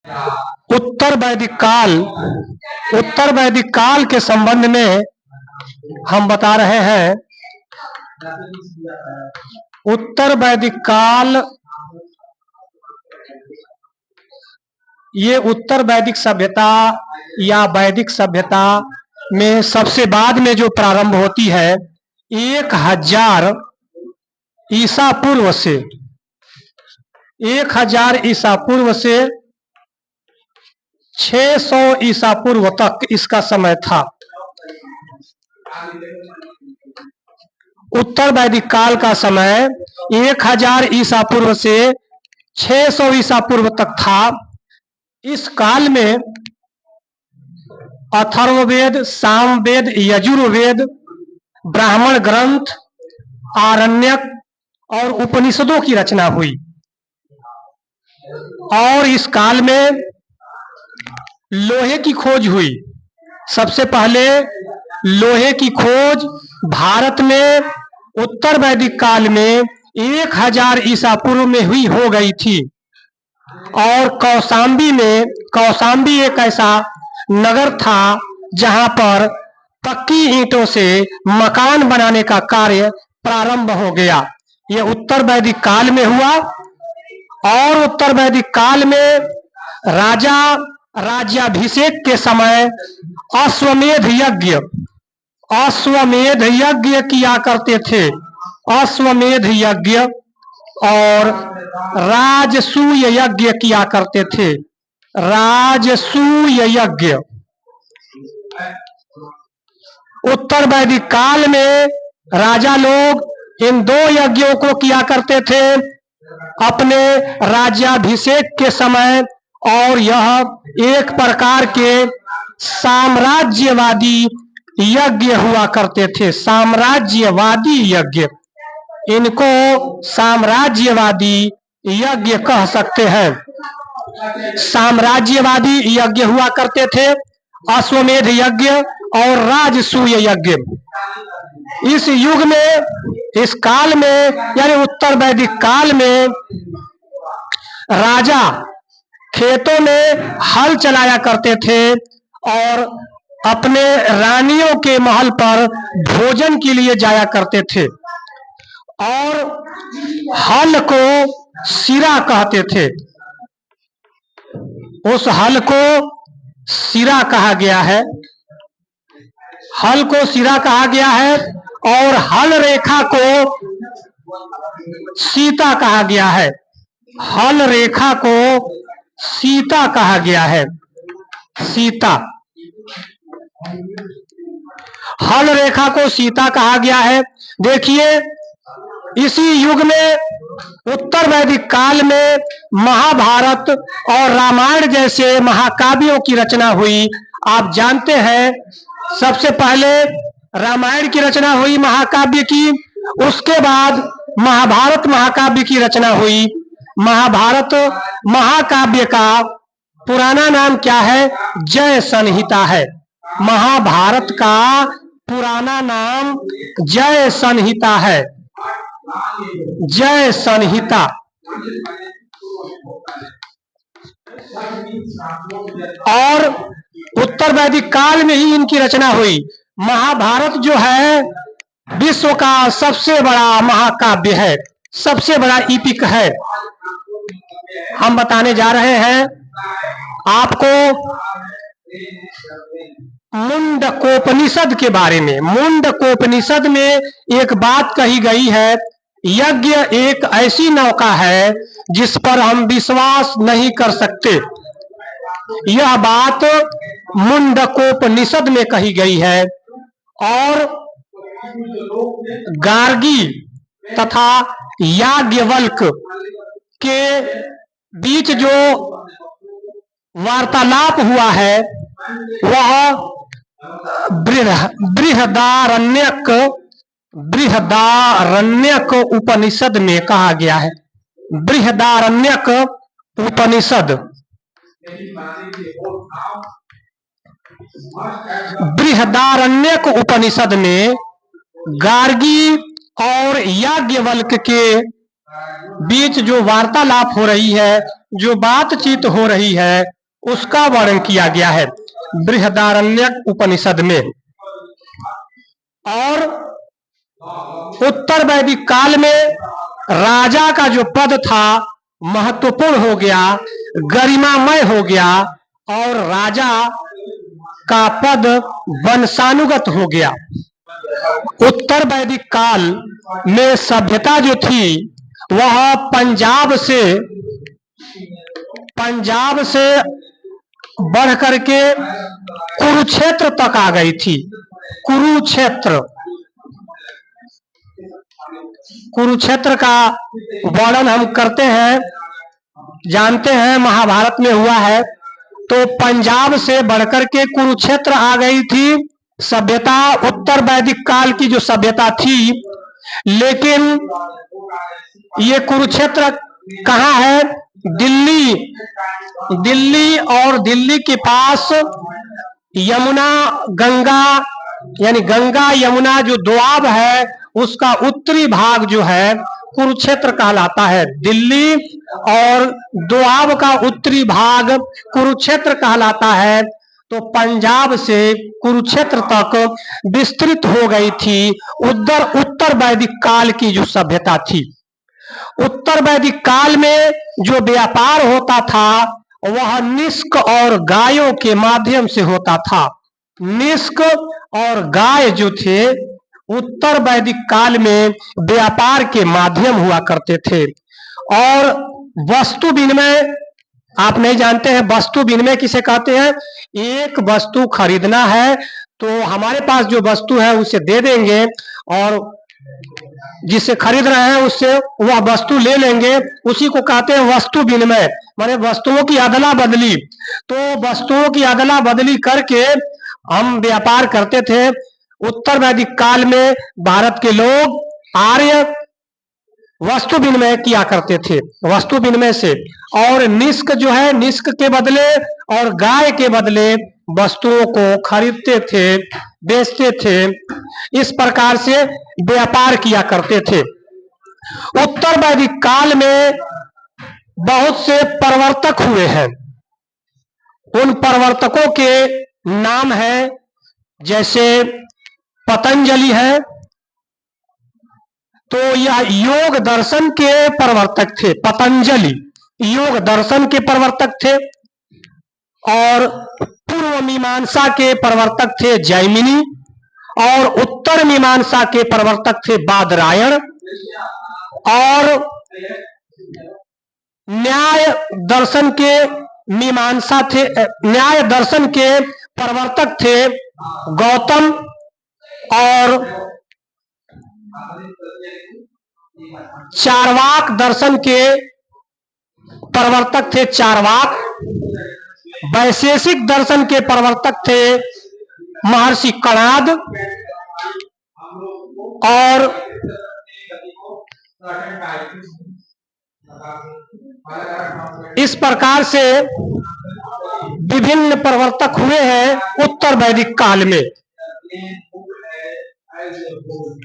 उत्तर वैदिक काल उत्तर वैदिक काल के संबंध में हम बता रहे हैं। उत्तर वैदिक काल ये उत्तर वैदिक सभ्यता या वैदिक सभ्यता में सबसे बाद में जो प्रारंभ होती है 1000 ईसा पूर्व से 1000 ईसा पूर्व से 600 ईसा पूर्व तक इसका समय था। उत्तर वैदिक काल का समय 1000 ईसा पूर्व से 600 ईसा पूर्व तक था। इस काल में अथर्ववेद, सामवेद, यजुर्वेद, ब्राह्मण ग्रंथ, आरण्यक और उपनिषदों की रचना हुई। और इस काल में लोहे की खोज हुई। सबसे पहले लोहे की खोज भारत में उत्तर वैदिक काल में 1000 ईसा पूर्व में हुई हो गई थी। और कौशाम्बी एक ऐसा नगर था जहां पर पक्की ईंटों से मकान बनाने का कार्य प्रारंभ हो गया। यह उत्तर वैदिक काल में हुआ। और उत्तर वैदिक काल में राजा राज्याभिषेक के समय अश्वमेध यज्ञ किया करते थे। अश्वमेध यज्ञ और राजसूय यज्ञ किया करते थे। राजसूय यज्ञ उत्तर वैदिक काल में राजा लोग इन दो यज्ञों को किया करते थे अपने राज्याभिषेक के समय। और यह एक प्रकार के साम्राज्यवादी यज्ञ हुआ करते थे। साम्राज्यवादी यज्ञ, इनको साम्राज्यवादी यज्ञ कह सकते हैं। साम्राज्यवादी यज्ञ हुआ करते थे, अश्वमेध यज्ञ और राजसूय यज्ञ। इस युग में, इस काल में, यानी उत्तर वैदिक काल में राजा खेतों में हल चलाया करते थे और अपने रानियों के महल पर भोजन के लिए जाया करते थे। और हल को सिरा कहते थे। उस हल को सिरा कहा गया है। हल को सिरा कहा गया है और हल रेखा को सीता कहा गया है। हल रेखा को सीता कहा गया है। सीता, हल रेखा को सीता कहा गया है। देखिए, इसी युग में उत्तर वैदिक काल में महाभारत और रामायण जैसे महाकाव्यों की रचना हुई। आप जानते हैं, सबसे पहले रामायण की रचना हुई महाकाव्य की, उसके बाद महाभारत महाकाव्य की रचना हुई। महाभारत महाकाव्य का पुराना नाम क्या है? जय संहिता है। महाभारत का पुराना नाम जय संहिता है। जय संहिता। और उत्तर वैदिक काल में ही इनकी रचना हुई। महाभारत जो है विश्व का सबसे बड़ा महाकाव्य है, सबसे बड़ा ईपिक है। हम बताने जा रहे हैं आपको मुंडकोपनिषद के बारे में। मुंडकोपनिषद में एक बात कही गई है, यज्ञ एक ऐसी नौका है जिस पर हम विश्वास नहीं कर सकते। यह बात मुंडकोपनिषद में कही गई है। और गार्गी तथा याज्ञवल्क के बीच जो वार्तालाप हुआ है वह बृहदारण्यक उपनिषद में कहा गया है। बृहदारण्यक उपनिषद। बृहदारण्यक उपनिषद में गार्गी और याज्ञवल्क के बीच जो वार्तालाप हो रही है, जो बातचीत हो रही है, उसका वर्णन किया गया है बृहदारण्यक उपनिषद में। और उत्तर वैदिक काल में राजा का जो पद था महत्वपूर्ण हो गया, गरिमामय हो गया, और राजा का पद वंशानुगत हो गया। उत्तर वैदिक काल में सभ्यता जो थी वह पंजाब से बढ़ करके कुरुक्षेत्र तक आ गई थी। कुरुक्षेत्र का वर्णन हम करते हैं, जानते हैं, महाभारत में हुआ है। तो पंजाब से बढ़कर के कुरुक्षेत्र आ गई थी सभ्यता, उत्तर वैदिक काल की जो सभ्यता थी। लेकिन ये कुरुक्षेत्र कहाँ है? दिल्ली और दिल्ली के पास यमुना गंगा, यानी गंगा यमुना जो दोआब है उसका उत्तरी भाग जो है कुरुक्षेत्र कहलाता है। दिल्ली और दोआब का उत्तरी भाग कुरुक्षेत्र कहलाता है। तो पंजाब से कुरुक्षेत्र तक विस्तृत हो गई थी उत्तर वैदिक काल की जो सभ्यता थी। उत्तर वैदिक काल में जो व्यापार होता था वह निष्क और गायों के माध्यम से होता था। निष्क और गाय जो थे उत्तर वैदिक काल में व्यापार के माध्यम हुआ करते थे। और वस्तु विनिमय, आप नहीं जानते हैं वस्तु विनिमय किसे कहते हैं? एक वस्तु खरीदना है तो हमारे पास जो वस्तु है उसे दे देंगे, और जिसे खरीद रहे हैं उससे वह वस्तु ले लेंगे, उसी को कहते हैं वस्तु विनिमय, माने वस्तुओं की अदला बदली। तो वस्तुओं की अदला बदली करके हम व्यापार करते थे। उत्तर वैदिक काल में भारत के लोग आर्य वस्तु विनिमय किया करते थे, वस्तु विनिमय से। और निष्क जो है, निष्क के बदले और गाय के बदले वस्तुओं को खरीदते थे, बेचते थे। इस प्रकार से व्यापार किया करते थे। उत्तर वैदिक काल में बहुत से प्रवर्तक हुए हैं। उन प्रवर्तकों के नाम है, जैसे पतंजलि है, तो यह योग दर्शन के प्रवर्तक थे। पतंजलि योग दर्शन के प्रवर्तक थे। और पूर्व मीमांसा के प्रवर्तक थे जैमिनी, और उत्तर मीमांसा के प्रवर्तक थे बादरायण, और न्याय दर्शन के प्रवर्तक थे गौतम, और चार्वाक दर्शन के प्रवर्तक थे चार्वाक। वैशेषिक दर्शन के प्रवर्तक थे महर्षि कणाद। और इस प्रकार से विभिन्न प्रवर्तक हुए हैं उत्तर वैदिक काल में।